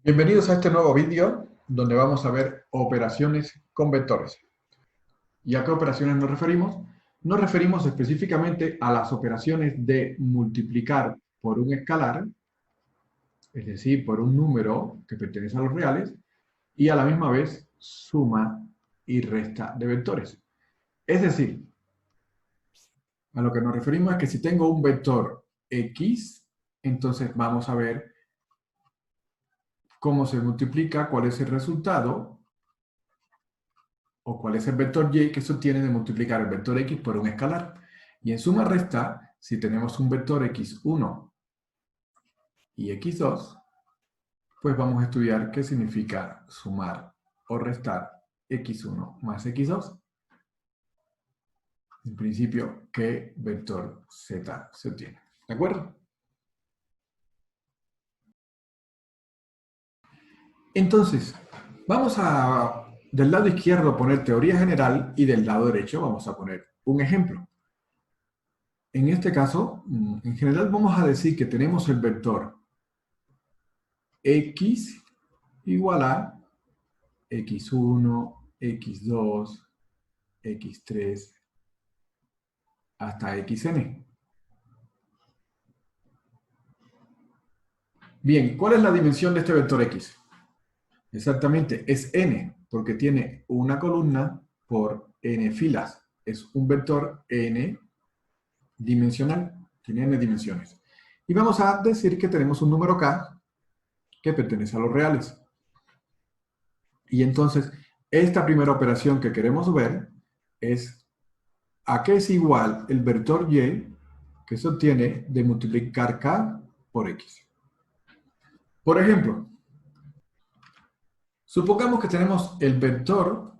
Bienvenidos a este nuevo vídeo donde vamos a ver operaciones con vectores. ¿Y a qué operaciones nos referimos? Nos referimos específicamente a las operaciones de multiplicar por un escalar, es decir, por un número que pertenece a los reales, y a la misma vez suma y resta de vectores. Es decir, a lo que nos referimos es que si tengo un vector X, entonces vamos a ver cómo se multiplica, cuál es el resultado, o cuál es el vector y que se obtiene de multiplicar el vector x por un escalar. Y en suma resta, si tenemos un vector x1 y x2, pues vamos a estudiar qué significa sumar o restar x1 más x2. En principio, qué vector z se obtiene. ¿De acuerdo? Entonces, vamos a, del lado izquierdo, poner teoría general y del lado derecho vamos a poner un ejemplo. En este caso, en general vamos a decir que tenemos el vector x igual a x1, x2, x3, hasta xn. Bien, ¿cuál es la dimensión de este vector x? Exactamente, es n, porque tiene una columna por n filas. Es un vector n dimensional, tiene n dimensiones. Y vamos a decir que tenemos un número k que pertenece a los reales. Y entonces, esta primera operación que queremos ver es a qué es igual el vector y que se obtiene de multiplicar k por x. Por ejemplo, supongamos que tenemos el vector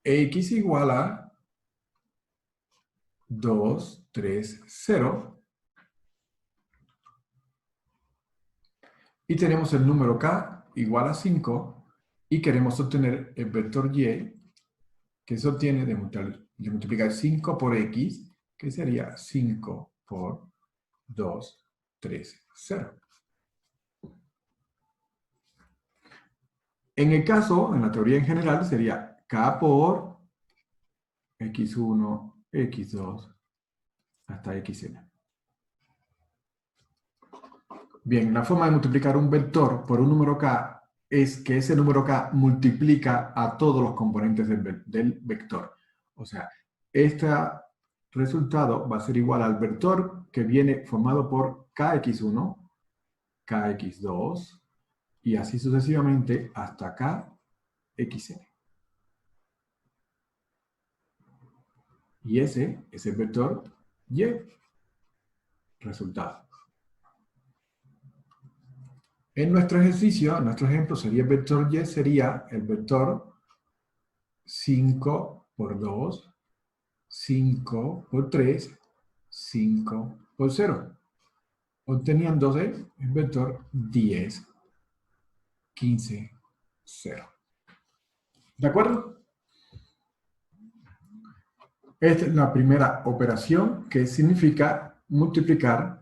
x igual a 2, 3, 0 y tenemos el número k igual a 5 y queremos obtener el vector y que se obtiene de multiplicar 5 por x, que sería 5 por 2, 3, 0. En el caso, en la teoría en general, sería k por x1, x2, hasta xn. Bien, la forma de multiplicar un vector por un número k es que ese número k multiplica a todos los componentes del vector. O sea, este resultado va a ser igual al vector que viene formado por kx1, kx2, y así sucesivamente hasta kxn. Y ese es el vector y, resultado. En nuestro ejercicio, en nuestro ejemplo, sería el vector y, sería el vector 5 por 2, 5 por 3, 5 por 0, obteniéndose el vector 10, 15, 0. ¿De acuerdo? Esta es la primera operación que significa multiplicar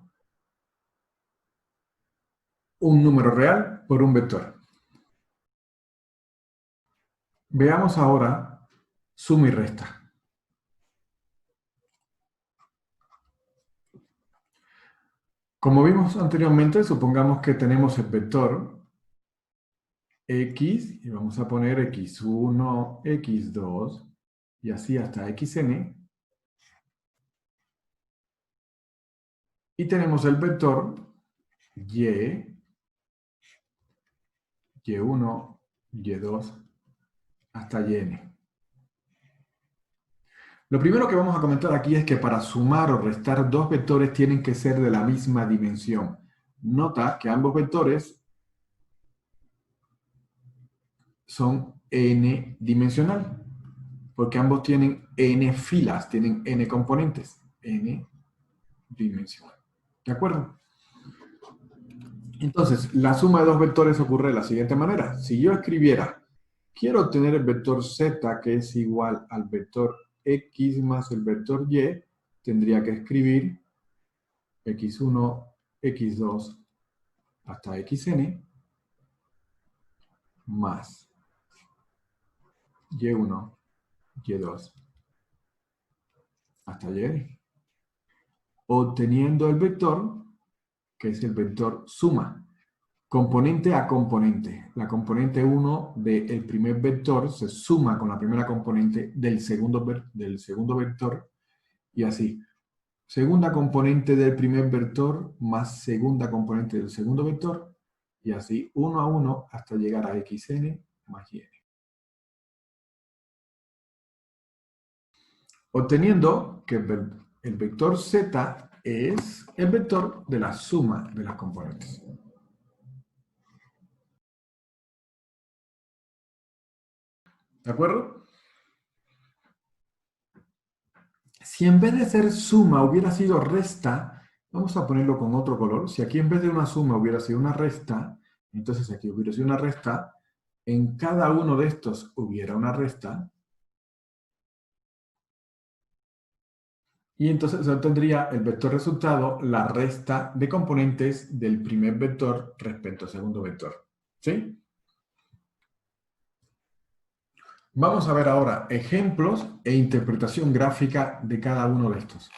un número real por un vector. Veamos ahora suma y resta. Como vimos anteriormente, supongamos que tenemos el vector x, y vamos a poner x1, x2, y así hasta xn. Y tenemos el vector y, y1, y2, hasta yn. Lo primero que vamos a comentar aquí es que para sumar o restar dos vectores tienen que ser de la misma dimensión. Nota que ambos vectores son n dimensional, porque ambos tienen n filas, tienen n componentes, n dimensional. ¿De acuerdo? Entonces, la suma de dos vectores ocurre de la siguiente manera. Si yo escribiera, quiero obtener el vector z, que es igual al vector x más el vector y, tendría que escribir x1, x2, hasta xn, más y1, y2, hasta y, obteniendo el vector, que es el vector suma, componente a componente. La componente 1 del primer vector se suma con la primera componente del segundo vector, y así. Segunda componente del primer vector más segunda componente del segundo vector, y así 1 a 1 hasta llegar a xn más yn. Obteniendo que el vector z es el vector de la suma de las componentes. ¿De acuerdo? Si en vez de ser suma hubiera sido resta, vamos a ponerlo con otro color. Si aquí en vez de una suma hubiera sido una resta, entonces aquí hubiera sido una resta, en cada uno de estos hubiera una resta, y entonces se obtendría el vector resultado, la resta de componentes del primer vector respecto al segundo vector. ¿Sí? Vamos a ver ahora ejemplos e interpretación gráfica de cada uno de estos.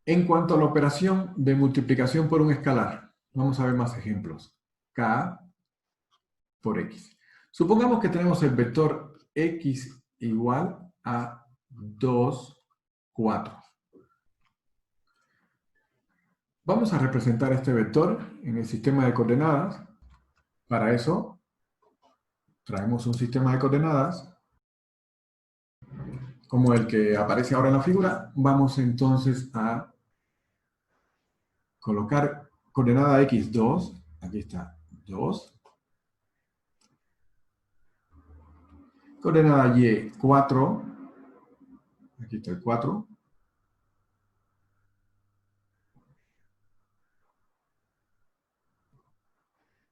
En cuanto a la operación de multiplicación por un escalar, vamos a ver más ejemplos. K por X. Supongamos que tenemos el vector X igual a 2, 4. Vamos a representar este vector en el sistema de coordenadas. Para eso, traemos un sistema de coordenadas como el que aparece ahora en la figura. Vamos entonces a colocar coordenada x2, aquí está 2, coordenada y 4, aquí está el 4,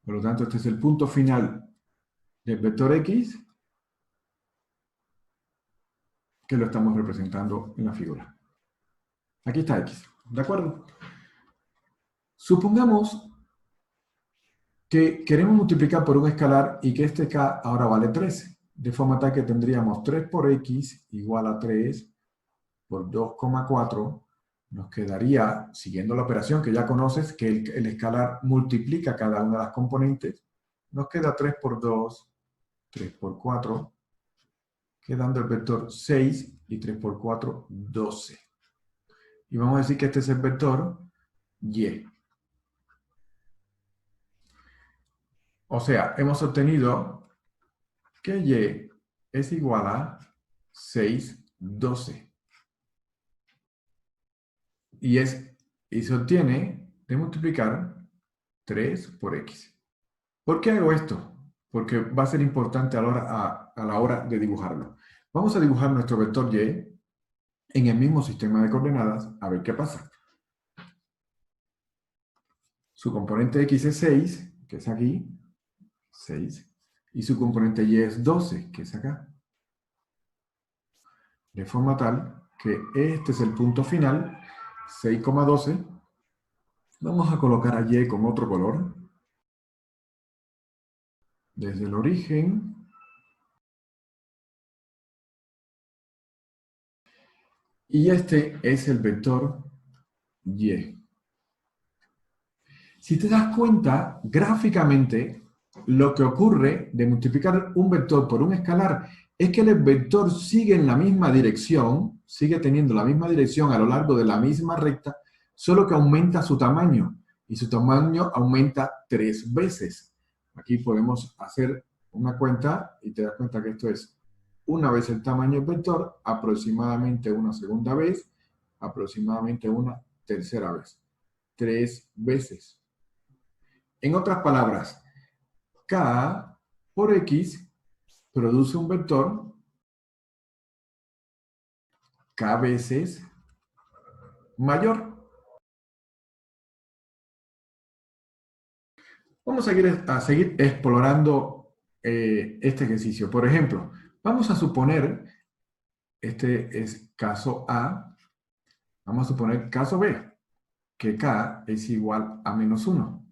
por lo tanto este es el punto final del vector x, que lo estamos representando en la figura. Aquí está x, ¿de acuerdo? Supongamos que queremos multiplicar por un escalar y que este k ahora vale 3, de forma tal que tendríamos 3 por x igual a 3 por 2,4, nos quedaría, siguiendo la operación que ya conoces, que el escalar multiplica cada una de las componentes, nos queda 3 por 2, 3 por 4, quedando el vector 6 y 3 por 4, 12. Y vamos a decir que este es el vector y. O sea, hemos obtenido que y es igual a 6, 12. Y se obtiene de multiplicar 3 por x. ¿Por qué hago esto? Porque va a ser importante a la hora de dibujarlo. Vamos a dibujar nuestro vector y en el mismo sistema de coordenadas, a ver qué pasa. Su componente x es 6, que es aquí, 6, y su componente y es 12, que es acá. De forma tal que este es el punto final, 6,12. Vamos a colocar a y con otro color. Desde el origen, y este es el vector y. Si te das cuenta, gráficamente, lo que ocurre de multiplicar un vector por un escalar es que el vector sigue en la misma dirección, sigue teniendo la misma dirección a lo largo de la misma recta, solo que aumenta su tamaño, y su tamaño aumenta 3 veces. Aquí podemos hacer una cuenta, y te das cuenta que esto es una vez el tamaño del vector, aproximadamente una segunda vez, aproximadamente una tercera vez. 3 veces. En otras palabras, K por X produce un vector K veces mayor. Vamos a seguir explorando este ejercicio. Por ejemplo, vamos a suponer, este es caso A, vamos a suponer caso B, que k es igual a menos 1,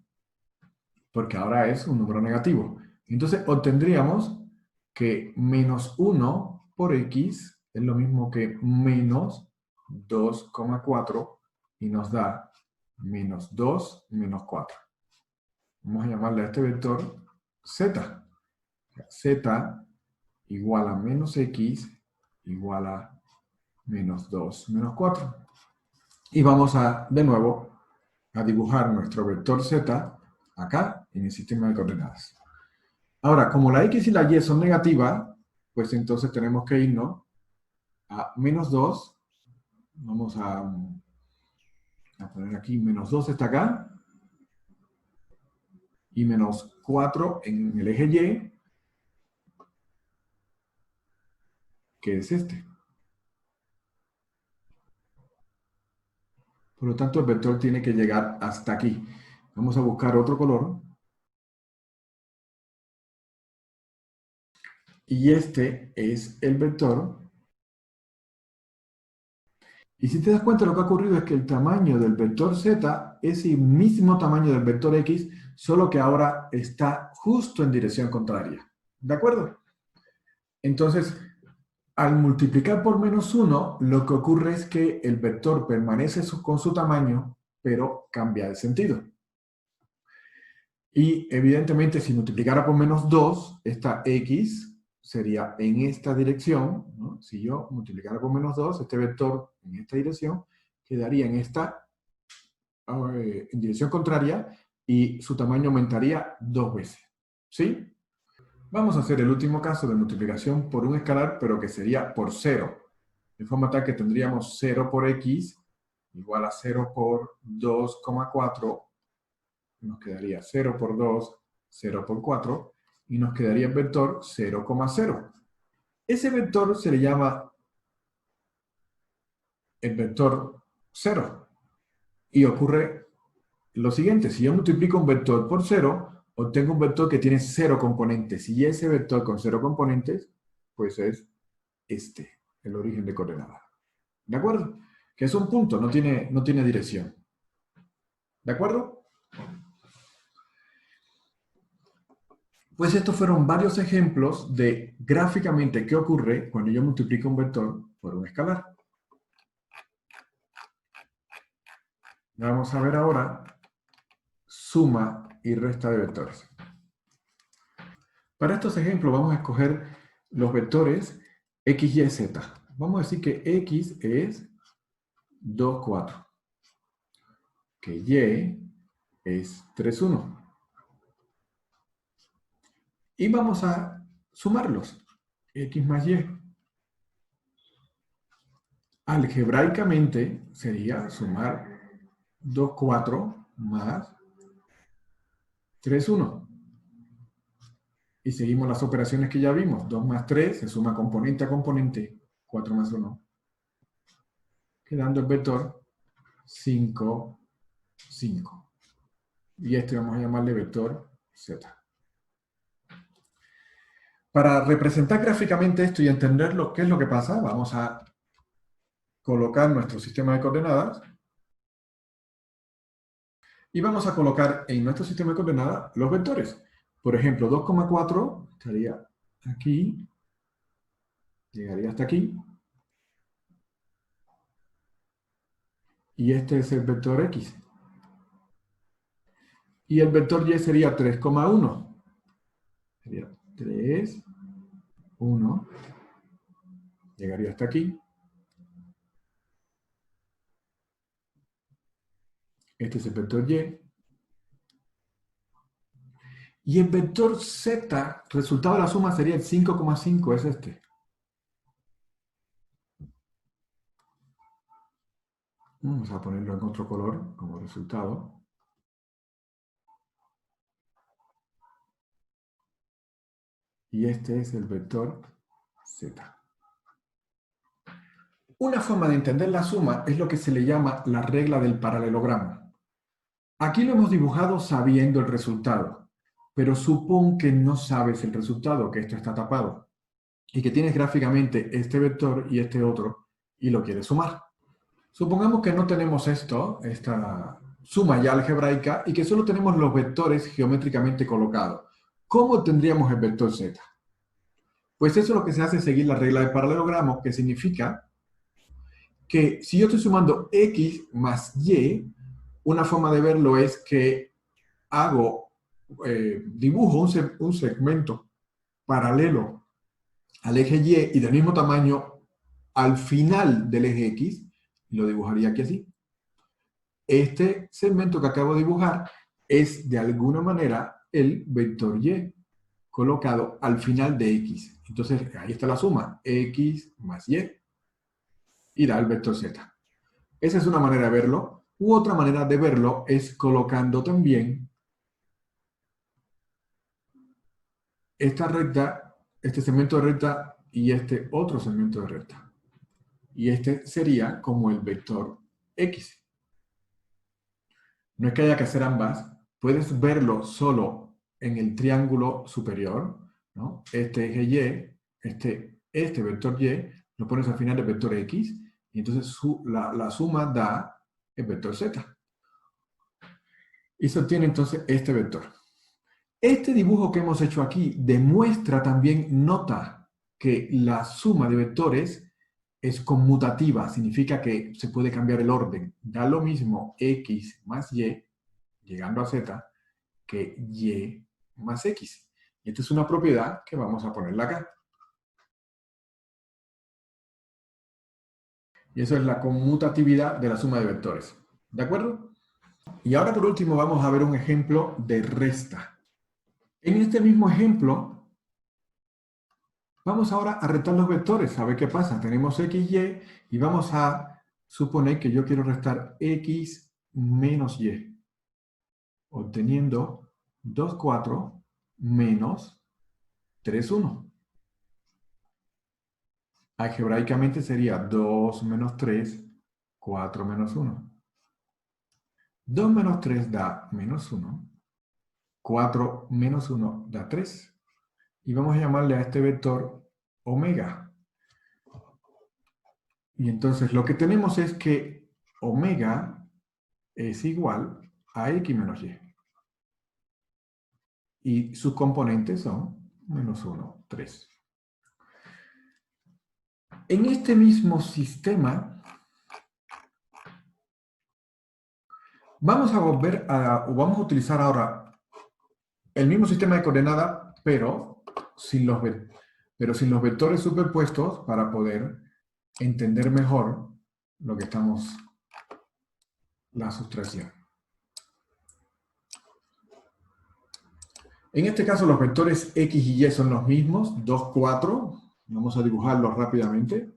porque ahora es un número negativo. Entonces obtendríamos que menos 1 por x es lo mismo que menos 2,4 y nos da menos 2 menos 4. Vamos a llamarle a este vector z. Z igual a menos x igual a menos 2 menos 4. Y vamos a, de nuevo, a dibujar nuestro vector z acá en el sistema de coordenadas. Ahora, como la x y la y son negativas, pues entonces tenemos que irnos a menos 2. Vamos a poner aquí menos 2 está acá. Y menos 4 en el eje y, que es este. Por lo tanto, el vector tiene que llegar hasta aquí. Vamos a buscar otro color. Y este es el vector. Y si te das cuenta, lo que ha ocurrido es que el tamaño del vector z es el mismo tamaño del vector x, solo que ahora está justo en dirección contraria. ¿De acuerdo? Entonces, al multiplicar por menos 1, lo que ocurre es que el vector permanece con su tamaño, pero cambia de sentido. Y evidentemente, si multiplicara por menos 2, esta x sería en esta dirección, ¿no? Si yo multiplicara por menos 2, este vector en esta dirección quedaría en esta en dirección contraria y su tamaño aumentaría 2 veces. ¿Sí? Vamos a hacer el último caso de multiplicación por un escalar, pero que sería por 0. De forma tal que tendríamos 0 por x igual a 0 por 2,4. Nos quedaría 0 por 2, 0 por 4, y nos quedaría el vector 0,0. Ese vector se le llama el vector 0. Y ocurre lo siguiente: si yo multiplico un vector por 0, obtengo un vector que tiene 0 componentes. Y ese vector con 0 componentes, pues es este, el origen de coordenada. ¿De acuerdo? Que es un punto, no tiene dirección. ¿De acuerdo? Pues estos fueron varios ejemplos de gráficamente qué ocurre cuando yo multiplico un vector por un escalar. Vamos a ver ahora suma y resta de vectores. Para estos ejemplos vamos a escoger los vectores x, y, z. Vamos a decir que x es 2, 4. Que y es 3, 1. Y vamos a sumarlos. X más y. Algebraicamente sería sumar 2, 4 más 3, 1. Y seguimos las operaciones que ya vimos. 2 más 3 se suma componente a componente. 4 más 1. Quedando el vector 5, 5. Y este vamos a llamarle vector z. Para representar gráficamente esto y entender qué es lo que pasa, vamos a colocar nuestro sistema de coordenadas. Y vamos a colocar en nuestro sistema de coordenadas los vectores. Por ejemplo, 2,4 estaría aquí, llegaría hasta aquí. Y este es el vector x. Y el vector y sería 3,1. Sería 3, 1. Llegaría hasta aquí. Este es el vector y. Y el vector z, resultado de la suma sería el 5,5, es este. Vamos a ponerlo en otro color como resultado. Y este es el vector z. Una forma de entender la suma es lo que se le llama la regla del paralelogramo. Aquí lo hemos dibujado sabiendo el resultado, pero supón que no sabes el resultado, que esto está tapado, y que tienes gráficamente este vector y este otro, y lo quieres sumar. Supongamos que no tenemos esta suma ya algebraica y que solo tenemos los vectores geométricamente colocados. ¿Cómo tendríamos el vector z? Pues eso es lo que se hace es seguir la regla de paralelogramo, que significa que si yo estoy sumando x más y, una forma de verlo es que dibujo un segmento paralelo al eje y del mismo tamaño al final del eje x, y lo dibujaría aquí así. Este segmento que acabo de dibujar es de alguna manera el vector y colocado al final de x. Entonces ahí está la suma, x más y da el vector z. Esa es una manera de verlo. U otra manera de verlo es colocando también esta recta, este segmento de recta y este otro segmento de recta. Y este sería como el vector x. No es que haya que hacer ambas, puedes verlo solo en el triángulo superior, ¿no? Este eje y, este vector y, lo pones al final del vector x, y entonces la suma da el vector z. Y se obtiene entonces este vector. Este dibujo que hemos hecho aquí demuestra también, nota, que la suma de vectores es conmutativa, significa que se puede cambiar el orden. Da lo mismo x más y, llegando a z, que y más x. Y esta es una propiedad que vamos a ponerla acá. Y eso es la conmutatividad de la suma de vectores. ¿De acuerdo? Y ahora por último vamos a ver un ejemplo de resta. En este mismo ejemplo, vamos ahora a restar los vectores, a ver qué pasa. Tenemos x, y vamos a suponer que yo quiero restar x menos y, obteniendo 2, 4 menos 3, 1. Algebraicamente sería 2 menos 3, 4 menos 1. 2 menos 3 da menos 1. 4 menos 1 da 3. Y vamos a llamarle a este vector omega. Y entonces lo que tenemos es que omega es igual a x menos y. Y sus componentes son menos 1, 3. En este mismo sistema, vamos a utilizar ahora el mismo sistema de coordenadas, pero sin los vectores superpuestos para poder entender mejor lo que estamos, la sustracción. En este caso los vectores x y y son los mismos, 2, 4. Vamos a dibujarlos rápidamente.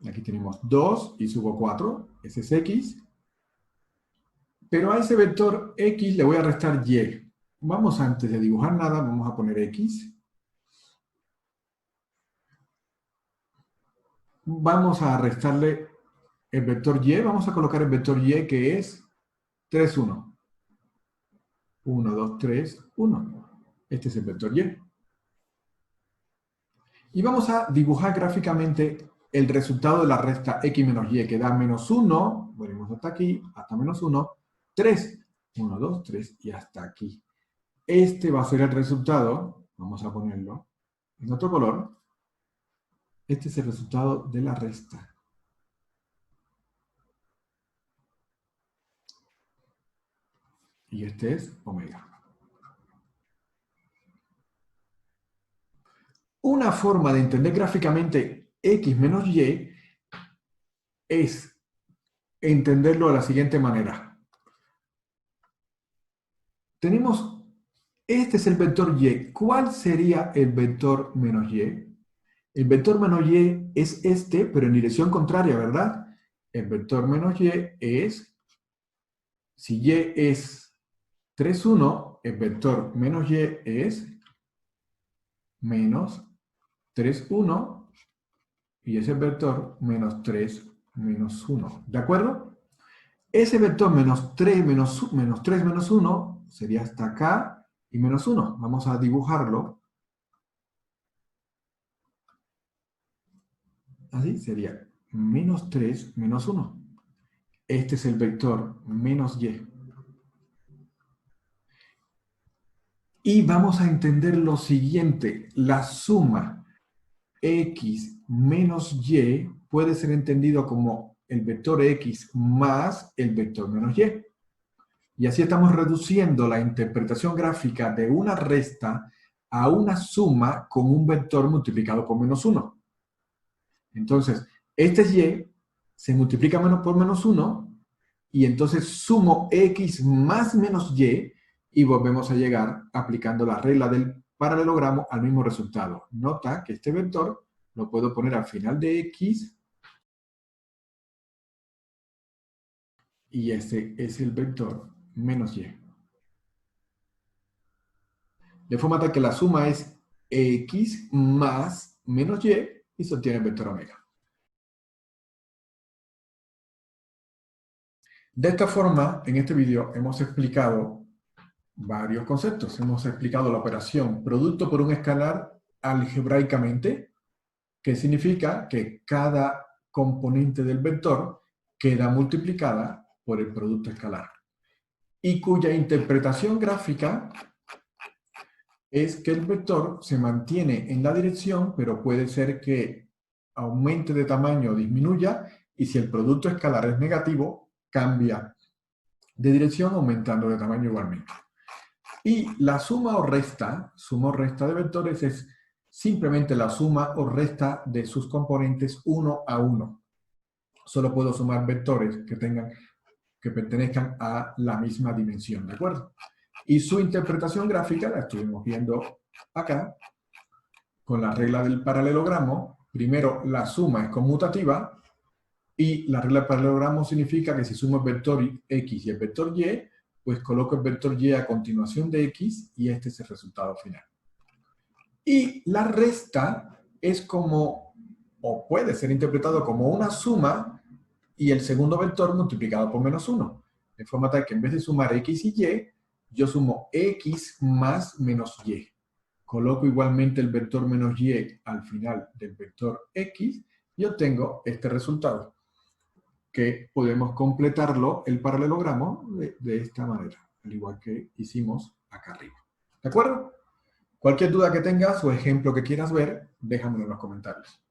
Aquí tenemos 2 y subo 4, ese es x. Pero a ese vector x le voy a restar y. Vamos, antes de dibujar nada, vamos a poner x. Vamos a restarle el vector y, vamos a colocar el vector y que es 3, 1. 1, 2, 3, 1. Este es el vector y. Y vamos a dibujar gráficamente el resultado de la resta x menos y, que da menos 1, venimos hasta aquí, hasta menos 1, 3. 1, 2, 3 y hasta aquí. Este va a ser el resultado, vamos a ponerlo en otro color. Este es el resultado de la resta. Y este es omega. Una forma de entender gráficamente x menos y es entenderlo de la siguiente manera. Tenemos, este es el vector y. ¿Cuál sería el vector menos y? El vector menos y es este, pero en dirección contraria, ¿verdad? El vector menos y es, si y es 3, 1, el vector menos y es menos 3, 1, y ese vector menos 3, menos 1. ¿De acuerdo? Ese vector menos 3, menos 3, menos 1 sería hasta acá y menos 1. Vamos a dibujarlo. Así sería menos 3, menos 1. Este es el vector menos y. Y vamos a entender lo siguiente. La suma x menos y puede ser entendido como el vector x más el vector menos y. Y así estamos reduciendo la interpretación gráfica de una resta a una suma con un vector multiplicado por menos 1. Entonces, este y se multiplica por menos 1 y entonces sumo x más menos y volvemos a llegar aplicando la regla del paralelogramo al mismo resultado. Nota que este vector lo puedo poner al final de x y este es el vector menos y. De forma tal que la suma es x más menos y se obtiene el vector omega. De esta forma, en este vídeo hemos explicado varios conceptos. Hemos explicado la operación producto por un escalar algebraicamente, que significa que cada componente del vector queda multiplicada por el producto escalar, y cuya interpretación gráfica es que el vector se mantiene en la dirección, pero puede ser que aumente de tamaño o disminuya, y si el producto escalar es negativo, cambia de dirección aumentando de tamaño igualmente. Y la suma o resta de vectores es simplemente la suma o resta de sus componentes uno a uno. Solo puedo sumar vectores que pertenezcan a la misma dimensión, ¿de acuerdo? Y su interpretación gráfica la estuvimos viendo acá, con la regla del paralelogramo. Primero, la suma es conmutativa, y la regla del paralelogramo significa que si sumo el vector x y el vector y, pues coloco el vector y a continuación de x, y este es el resultado final. Y la resta es como, o puede ser interpretado como una suma y el segundo vector multiplicado por menos 1. De forma tal que en vez de sumar x y y, yo sumo x más menos y. Coloco igualmente el vector menos y al final del vector x y obtengo este resultado, que podemos completarlo, el paralelogramo, de esta manera, al igual que hicimos acá arriba. ¿De acuerdo? Cualquier duda que tengas o ejemplo que quieras ver, déjamelo en los comentarios.